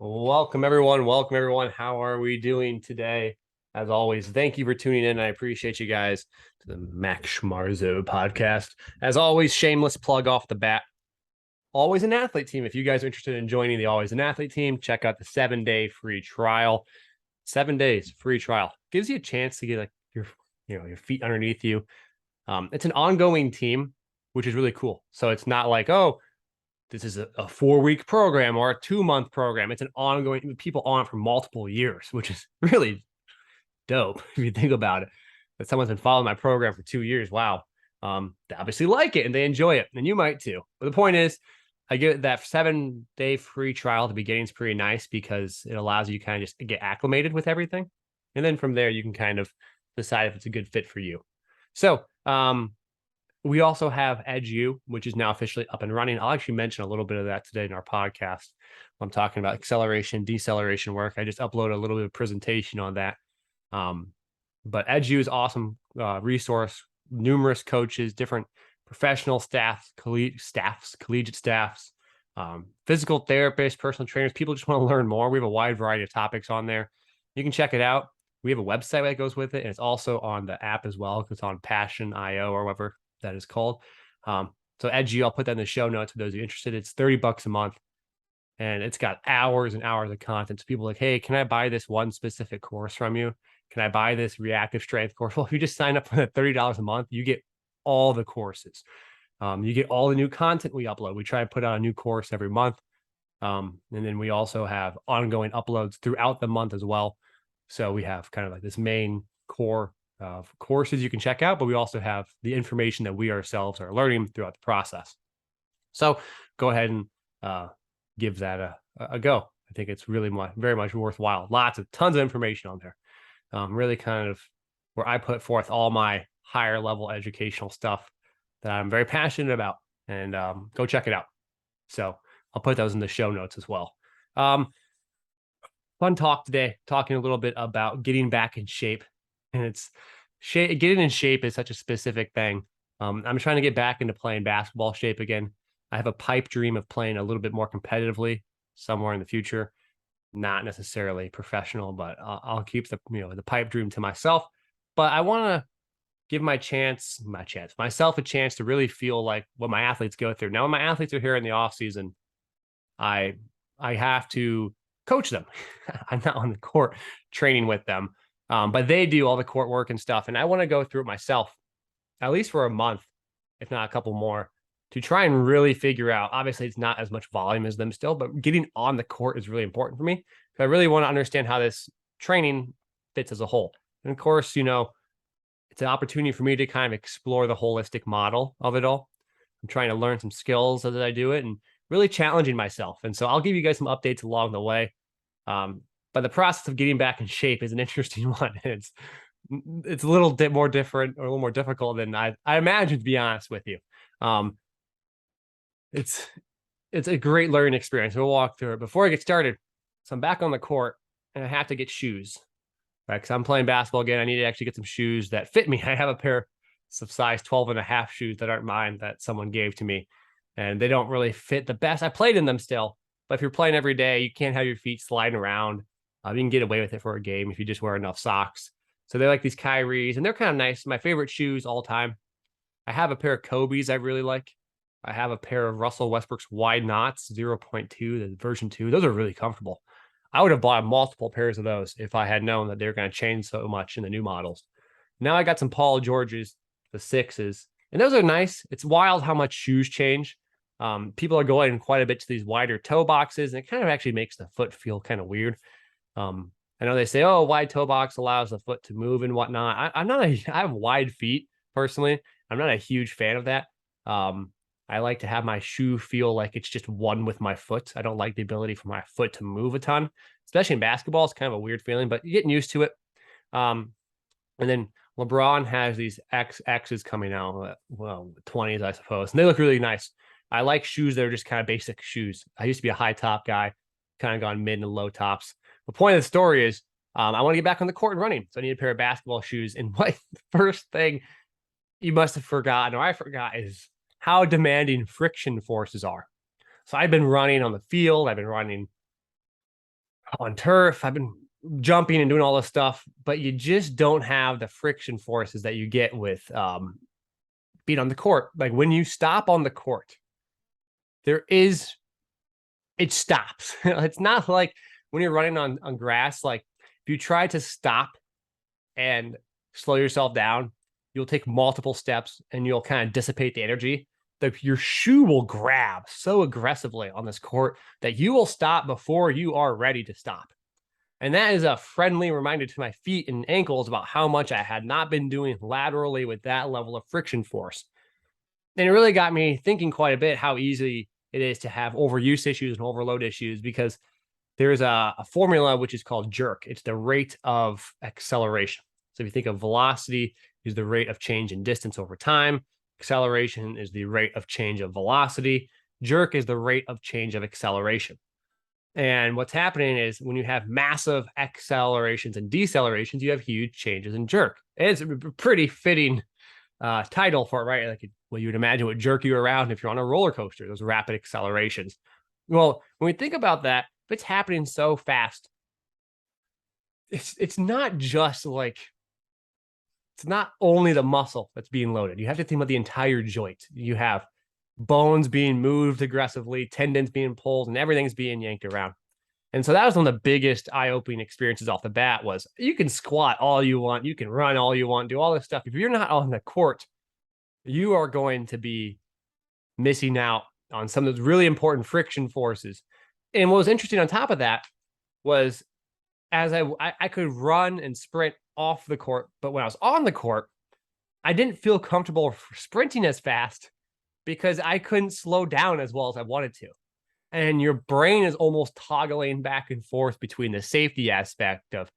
Welcome, everyone. Welcome, everyone. How are we doing today? As always, thank you for tuning in. I appreciate you guys to the Max Schmarzo podcast. As always, shameless plug off the bat. Always an Athlete team. If you guys are interested in joining the Always an Athlete team, check out the 7-day free trial. 7 days free trial gives you a chance to get like your feet underneath you. It's an ongoing team, which is really cool. So it's not like, oh, this is a 4-week program or a 2-month program. It's an ongoing, people on it for multiple years, which is really dope if you think about it. That someone's been following my program for 2 years. Wow. They obviously like it and they enjoy it, and you might too. But the point is, I get that 7-day free trial at the beginning is pretty nice because it allows you kind of just get acclimated with everything. And then from there, you can kind of decide if it's a good fit for you. So, we also have EdU, which is now officially up and running. I'll actually mention a little bit of that today in our podcast. I'm talking about acceleration, deceleration work. I just uploaded a little bit of presentation on that. But EdU is awesome resource, numerous coaches, different professional staffs, collegiate staffs, physical therapists, personal trainers. People just want to learn more. We have a wide variety of topics on there. You can check it out. We have a website that goes with it, and it's also on the app as well. It's on Passion.io or whatever that is called. So EdU, I'll put that in the show notes for those who are interested. It's $30 a month, and it's got hours and hours of content. So people are like, hey, can I buy this one specific course from you? Can I buy this reactive strength course? Well, if you just sign up for that $30 a month, you get all the courses. You get all the new content we upload. We try to put out a new course every month. And then we also have ongoing uploads throughout the month as well. So we have kind of like this main core of courses you can check out, but we also have the information that we ourselves are learning throughout the process. So go ahead and give that a go. I think it's really very much worthwhile. Tons of information on there. Really kind of where I put forth all my higher level educational stuff that I'm very passionate about, and go check it out. So I'll put those in the show notes as well. Fun talk today, talking a little bit about getting back in shape. And getting in shape is such a specific thing. I'm trying to get back into playing basketball shape again. I have a pipe dream of playing a little bit more competitively somewhere in the future. Not necessarily professional, but I'll keep the pipe dream to myself. But I want to give myself a chance to really feel like what my athletes go through. Now, when my athletes are here in the off season, I have to coach them. I'm not on the court training with them, but they do all the court work and stuff. And I want to go through it myself, at least for a month, if not a couple more, to try and really figure out. Obviously, it's not as much volume as them still, but getting on the court is really important for me. I really want to understand how this training fits as a whole. And of course, it's an opportunity for me to kind of explore the holistic model of it all. I'm trying to learn some skills as I do it and really challenging myself. And so I'll give you guys some updates along the way. But the process of getting back in shape is an interesting one. It's a little bit more different or a little more difficult than I imagined, to be honest with you. It's a great learning experience. We'll walk through it. Before I get started, so I'm back on the court and I have to get shoes, right? Because I'm playing basketball again. I need to actually get some shoes that fit me. I have a pair of size 12 and a half shoes that aren't mine that someone gave to me, and they don't really fit the best. I played in them still, but if you're playing every day, you can't have your feet sliding around. You can get away with it for a game if you just wear enough socks. So they're like these Kyries, and they're kind of nice. My favorite shoes all time. I have a pair of Kobe's I really like. I have a pair of Russell Westbrook's wide knots 0.2, the version 2. Those are really comfortable. I would have bought multiple pairs of those if I had known that they're going to change so much in the new models. Now I got some Paul George's, the 6s, and those are nice. It's wild how much shoes change. People are going quite a bit to these wider toe boxes, and it kind of actually makes the foot feel kind of weird. I know they say, oh, wide toe box allows the foot to move and whatnot. I have wide feet personally. I'm not a huge fan of that. I like to have my shoe feel like it's just one with my foot. I don't like the ability for my foot to move a ton, especially in basketball. It's kind of a weird feeling, but you're getting used to it. And then LeBron has these XXs coming out, well, 20s, I suppose, and they look really nice. I like shoes that are just kind of basic shoes. I used to be a high top guy, kind of gone mid and low tops. The point of the story is I want to get back on the court and running. So I need a pair of basketball shoes. And what the first thing you must have forgotten, or I forgot, is how demanding friction forces are. So I've been running on the field. I've been running on turf. I've been jumping and doing all this stuff, but you just don't have the friction forces that you get with being on the court. Like when you stop on the court, there is it stops. It's not like when you're running on grass. Like if you try to stop and slow yourself down, you'll take multiple steps and you'll kind of dissipate the energy. Your shoe will grab so aggressively on this court that you will stop before you are ready to stop. And that is a friendly reminder to my feet and ankles about how much I had not been doing laterally with that level of friction force. And it really got me thinking quite a bit how easy it is to have overuse issues and overload issues, because there's a formula which is called jerk. It's the rate of acceleration. So if you think of velocity is the rate of change in distance over time, acceleration is the rate of change of velocity, jerk is the rate of change of acceleration. And what's happening is when you have massive accelerations and decelerations, you have huge changes in jerk. It's a pretty fitting title for it, right? Like, well, you would imagine would jerk you around if you're on a roller coaster, those rapid accelerations. Well, when we think about that, if it's happening so fast, it's not just like, it's not only the muscle that's being loaded. You have to think about the entire joint. You have bones being moved aggressively, tendons being pulled, and everything's being yanked around. And so that was one of the biggest eye-opening experiences off the bat. Was you can squat all you want, you can run all you want, do all this stuff. If you're not on the court, you are going to be missing out on some of those really important friction forces. And what was interesting on top of that was, as I could run and sprint off the court, but when I was on the court, I didn't feel comfortable sprinting as fast because I couldn't slow down as well as I wanted to. And your brain is almost toggling back and forth between the safety aspect of,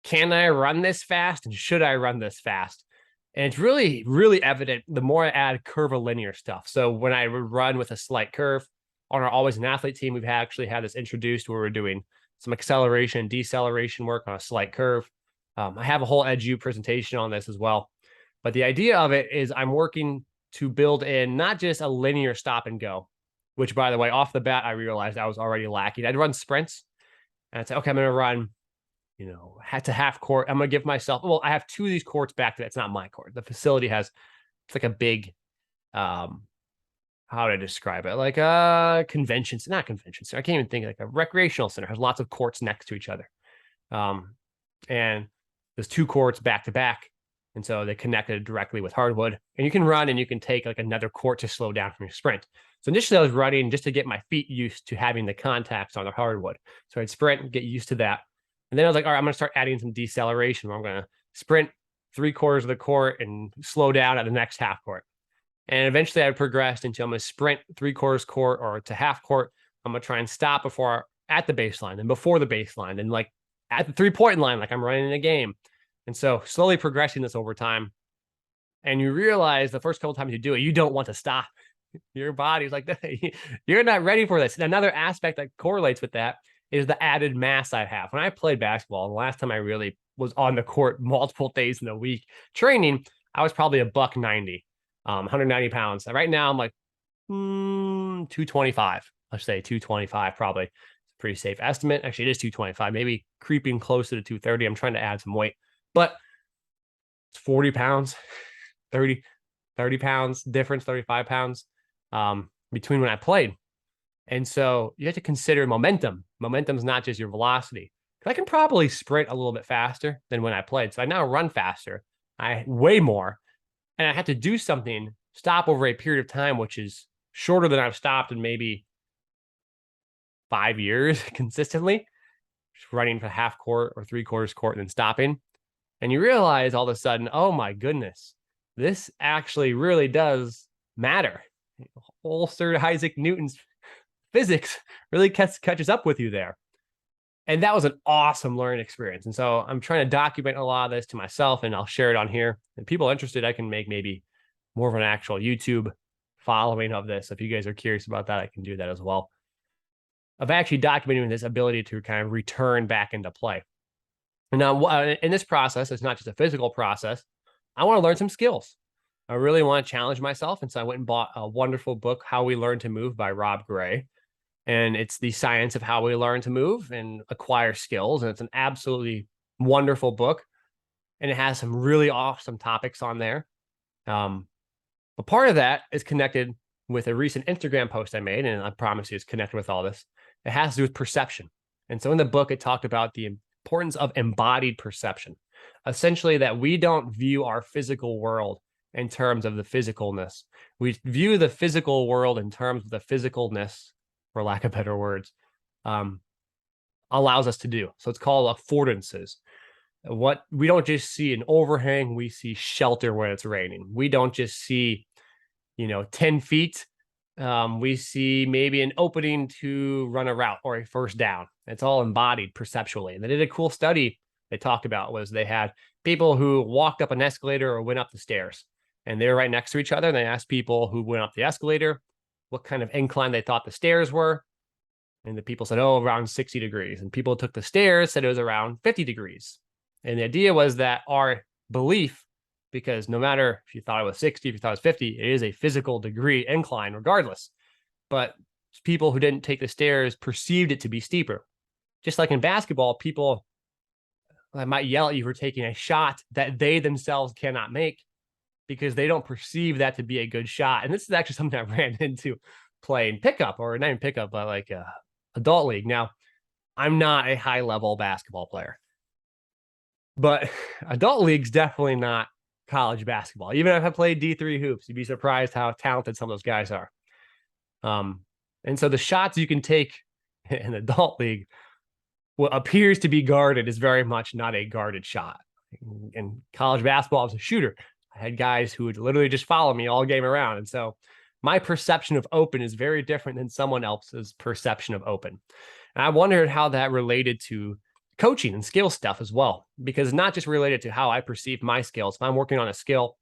can I run this fast and should I run this fast? And it's really, really evident the more I add curvilinear stuff. So when I run with a slight curve on our Always an Athlete team, we've actually had this introduced where we're doing some acceleration and deceleration work on a slight curve. I have a whole Edu presentation on this as well. But the idea of it is I'm working to build in not just a linear stop and go, which, by the way, off the bat, I realized I was already lacking. I'd run sprints and I'd say, okay, I'm going to run, to half court. I'm going to give myself, well, I have two of these courts back to that. It's not my court. The facility has, it's like a big, how to describe it? Like a convention, not convention center. I can't even think, like a recreational center has lots of courts next to each other. And there's two courts back to back. And so they connected directly with hardwood, and you can run and you can take like another court to slow down from your sprint. So initially I was running just to get my feet used to having the contacts on the hardwood. So I'd sprint and get used to that. And then I was like, all right, I'm going to start adding some deceleration where I'm going to sprint 3/4 of the court and slow down at the next half court. And eventually I progressed into, I'm going to sprint 3/4 court or to half court. I'm going to try and stop at the baseline and before the baseline and like at the 3-point line, like I'm running in a game. And so slowly progressing this over time. And you realize the first couple times you do it, you don't want to stop. Your body's like, you're not ready for this. And another aspect that correlates with that is the added mass I have. When I played basketball, the last time I really was on the court multiple days in a week training, I was probably a $190, 190 pounds. Right now I'm like 225. Let's say 225 probably. It's a pretty safe estimate. Actually, it is 225, maybe creeping closer to 230. I'm trying to add some weight, but it's 40 pounds, 30 pounds difference, 35 pounds between when I played. And so you have to consider momentum. Momentum is not just your velocity. I can probably sprint a little bit faster than when I played. So I now run faster. I weigh more. And I have to do something, stop over a period of time, which is shorter than I've stopped in maybe 5 years consistently, just running for half court or 3/4 court and then stopping. And you realize all of a sudden, oh my goodness, this actually really does matter. Whole Sir Isaac Newton's physics really catches up with you there. And that was an awesome learning experience. And so I'm trying to document a lot of this to myself, and I'll share it on here. And people interested, I can make maybe more of an actual YouTube following of this. If you guys are curious about that, I can do that as well. Of actually documenting this ability to kind of return back into play. And now in this process, it's not just a physical process. I want to learn some skills. I really want to challenge myself. And so I went and bought a wonderful book, How We Learn to Move by Rob Gray. And it's the science of how we learn to move and acquire skills. And it's an absolutely wonderful book. And it has some really awesome topics on there. But part of that is connected with a recent Instagram post I made, and I promise you it's connected with all this. It has to do with perception. And so in the book, it talked about the importance of embodied perception, essentially that we don't view our physical world in terms of the physicalness. We view the physical world in terms of the physicalness, for lack of better words, allows us to do. So it's called affordances. What we don't just see an overhang, we see shelter when it's raining. We don't just see, 10 feet. We see maybe an opening to run a route or a first down. It's all embodied perceptually. And they did a cool study they talked about was they had people who walked up an escalator or went up the stairs, and they were right next to each other. And they asked people who went up the escalator what kind of incline they thought the stairs were. And the people said, oh, around 60 degrees. And people took the stairs, said it was around 50 degrees. And the idea was that our belief, because no matter if you thought it was 60, if you thought it was 50, it is a physical degree incline regardless. But people who didn't take the stairs perceived it to be steeper. Just like in basketball, people might yell at you for taking a shot that they themselves cannot make because they don't perceive that to be a good shot. And this is actually something I ran into playing pickup, or not even pickup, but like adult league. Now, I'm not a high level basketball player, but adult league's definitely not college basketball. Even if I played D3 hoops, you'd be surprised how talented some of those guys are. And so the shots you can take in adult league, what appears to be guarded is very much not a guarded shot. In college basketball, I was a shooter. I had guys who would literally just follow me all game around. And so my perception of open is very different than someone else's perception of open. And I wondered how that related to coaching and skill stuff as well, because it's not just related to how I perceive my skills. If I'm working on a skill,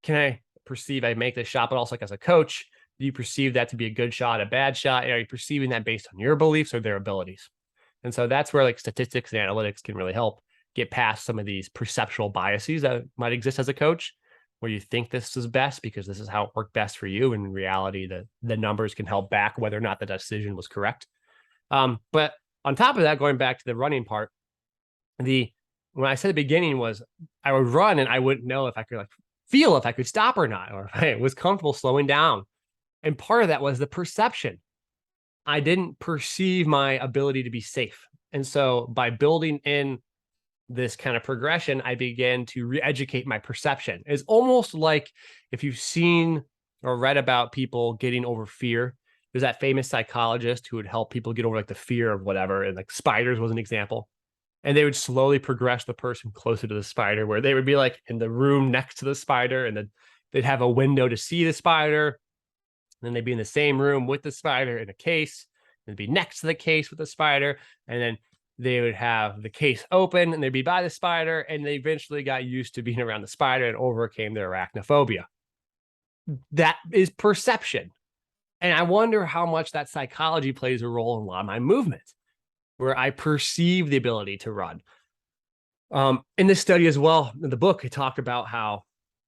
can I perceive I make this shot, but also like as a coach, do you perceive that to be a good shot, a bad shot? Are you perceiving that based on your beliefs or their abilities? And so that's where like statistics and analytics can really help get past some of these perceptual biases that might exist as a coach, where you think this is best because this is how it worked best for you. And in reality, the numbers can help back whether or not the decision was correct. But on top of that, going back to the running part, when I said the beginning was I would run and I wouldn't know if I could feel if I could stop or not, or if I was comfortable slowing down. And part of that was the perception. I didn't perceive my ability to be safe. And so by building in this kind of progression, I began to re-educate my perception. It's almost like if you've seen or read about people getting over fear. There's that famous psychologist who would help people get over like the fear of whatever, and like spiders was an example. And they would slowly progress the person closer to the spider, where they would be like in the room next to the spider, and then they'd have a window to see the spider. And then they'd be in the same room with the spider in a case. They'd be next to the case with the spider, and then they would have the case open and they'd be by the spider, and they eventually got used to being around the spider and overcame their arachnophobia. That is perception. And I wonder how much that psychology plays a role in a lot of my movements, where I perceive the ability to run. In this study as well, in the book, it talked about how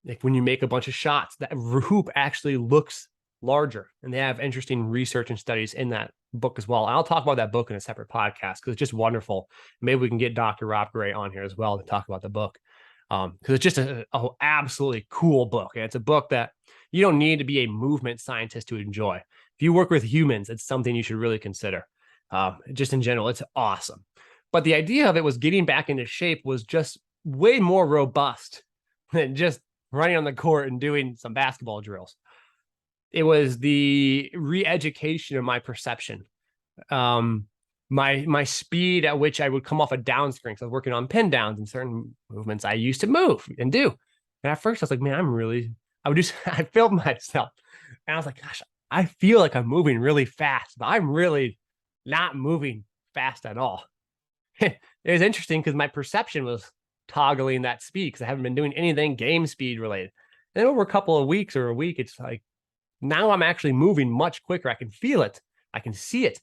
like when you make a bunch of shots, that hoop actually looks larger. And they have interesting research and studies in that book as well. I'll talk about that book in a separate podcast because it's just wonderful. Maybe we can get Dr. Rob Gray on here as well to talk about the book. Because it's just a absolutely cool book. And it's a book that you don't need to be a movement scientist to enjoy. If you work with humans, it's something you should really consider. Just in general, it's awesome. But the idea of it was getting back into shape was just way more robust than just running on the court and doing some basketball drills. It was the re-education of my perception. My speed at which I would come off a down screen. So I was working on pin downs and certain movements I used to move and do. And at first I was like, man, I filmed myself and I was like, gosh, I feel like I'm moving really fast, but I'm really not moving fast at all. It was interesting because my perception was toggling that speed because I haven't been doing anything game speed related. And over a couple of weeks or a week, it's like, now I'm actually moving much quicker. I can feel it. I can see it.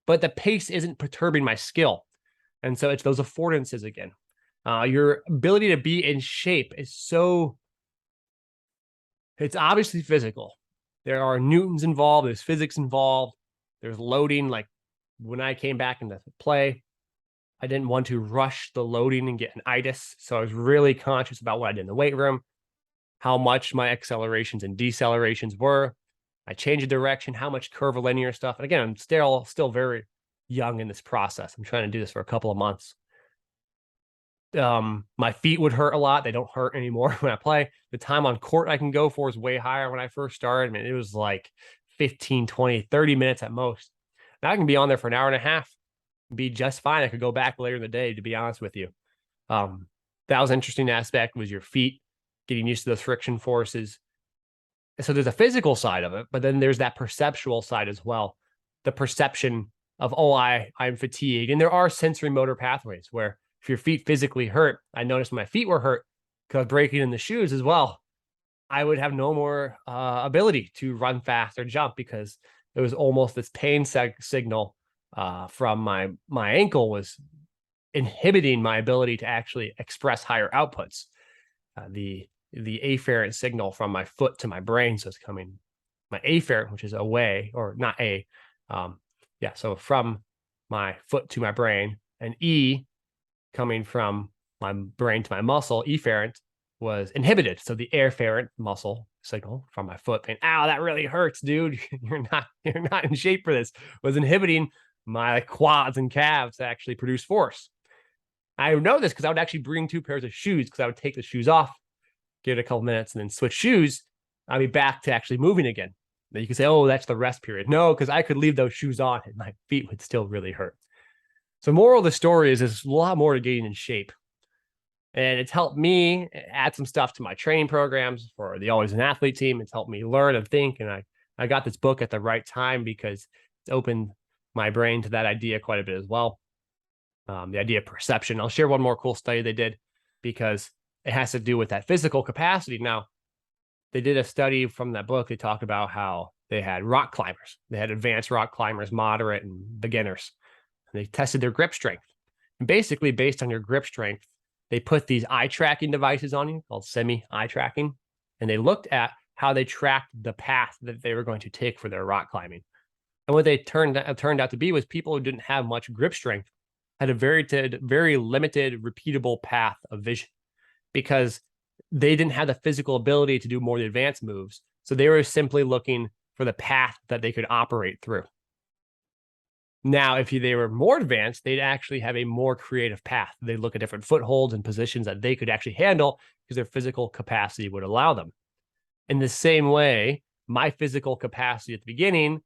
But the pace isn't perturbing my skill. And so it's those affordances again. Your ability to be in shape is it's obviously physical. There are newtons involved. There's physics involved. There's loading. Like when I came back into play, I didn't want to rush the loading and get an itis. So I was really conscious about what I did in the weight room, how much my accelerations and decelerations were. I changed the direction, how much curvilinear stuff. And again, I'm still very young in this process. I'm trying to do this for a couple of months. My feet would hurt a lot. They don't hurt anymore when I play. The time on court I can go for is way higher. When I first started, I mean, it was like 15, 20, 30 minutes at most. Now I can be on there for an hour and a half, be just fine. I could go back later in the day, to be honest with you. That was an interesting aspect, was your feet, getting used to those friction forces. So there's a physical side of it, but then there's that perceptual side as well. The perception of, oh, I'm fatigued. And there are sensory motor pathways where if your feet physically hurt, I noticed my feet were hurt because breaking in the shoes as well, I would have no more ability to run fast or jump because it was almost this pain signal from my ankle was inhibiting my ability to actually express higher outputs. The afferent signal from my foot to my brain, so it's coming my afferent, which is away, or not a, so from my foot to my brain, and E coming from my brain to my muscle, efferent, was inhibited. So the afferent muscle signal from my foot pain, ow, that really hurts, dude. You're not in shape for this, was inhibiting my quads and calves to actually produce force. I know this because I would actually bring 2 pairs of shoes, because I would take the shoes off, give it a couple minutes, and then switch shoes. I'll be back to actually moving again. Then you can say, oh, that's the rest period. No, because I could leave those shoes on and my feet would still really hurt. So moral of the story is there's a lot more to getting in shape. And it's helped me add some stuff to my training programs for the Always an Athlete team. It's helped me learn and think. And I got this book at the right time because it's opened my brain to that idea quite a bit as well. The idea of perception. I'll share one more cool study they did because it has to do with that physical capacity. Now, they did a study from that book. They talked about how they had rock climbers. They had advanced rock climbers, moderate, and beginners. And they tested their grip strength. And basically, based on your grip strength, they put these eye tracking devices on you called semi-eye tracking. And they looked at how they tracked the path that they were going to take for their rock climbing. And what they turned out to be was people who didn't have much grip strength had a very limited, repeatable path of vision because they didn't have the physical ability to do more of the advanced moves. So they were simply looking for the path that they could operate through. Now, if they were more advanced, they'd actually have a more creative path. They look at different footholds and positions that they could actually handle because their physical capacity would allow them. In the same way, my physical capacity at the beginning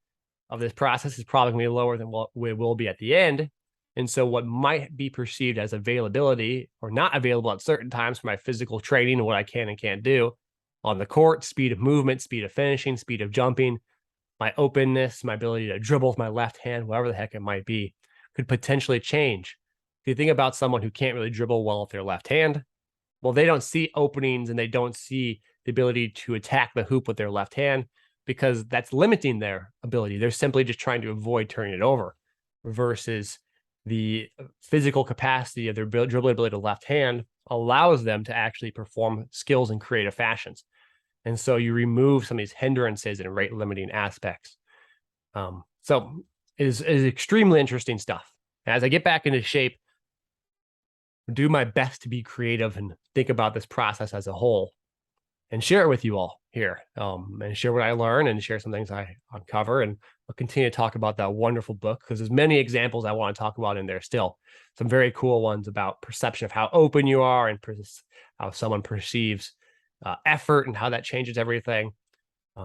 of this process is probably going to be lower than what it will be at the end. And so what might be perceived as availability or not available at certain times for my physical training and what I can and can't do on the court, speed of movement, speed of finishing, speed of jumping, my openness, my ability to dribble with my left hand, whatever the heck it might be, could potentially change. If you think about someone who can't really dribble well with their left hand, well, they don't see openings and they don't see the ability to attack the hoop with their left hand because that's limiting their ability. They're simply just trying to avoid turning it over versus the physical capacity of their dribbling ability to left hand allows them to actually perform skills in creative fashions. And so you remove some of these hindrances and rate limiting aspects. So it is extremely interesting stuff. As I get back into shape, do my best to be creative and think about this process as a whole and share it with you all here, and share what I learn and share some things I uncover. And I'll continue to talk about that wonderful book because there's many examples I want to talk about in there still. Some very cool ones about perception of how open you are and how someone perceives effort and how that changes everything.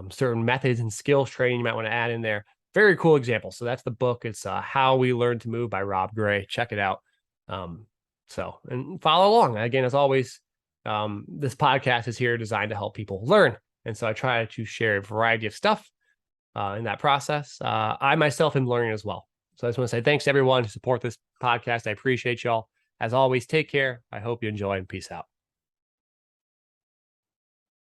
Certain methods and skills training you might want to add in there. Very cool examples. So that's the book. It's How We Learn to Move by Rob Gray. Check it out. And follow along. Again, as always, this podcast is here designed to help people learn. And so I try to share a variety of stuff in that process. I myself am learning as well. So I just want to say thanks to everyone who support this podcast. I appreciate y'all. As always, take care. I hope you enjoy and peace out.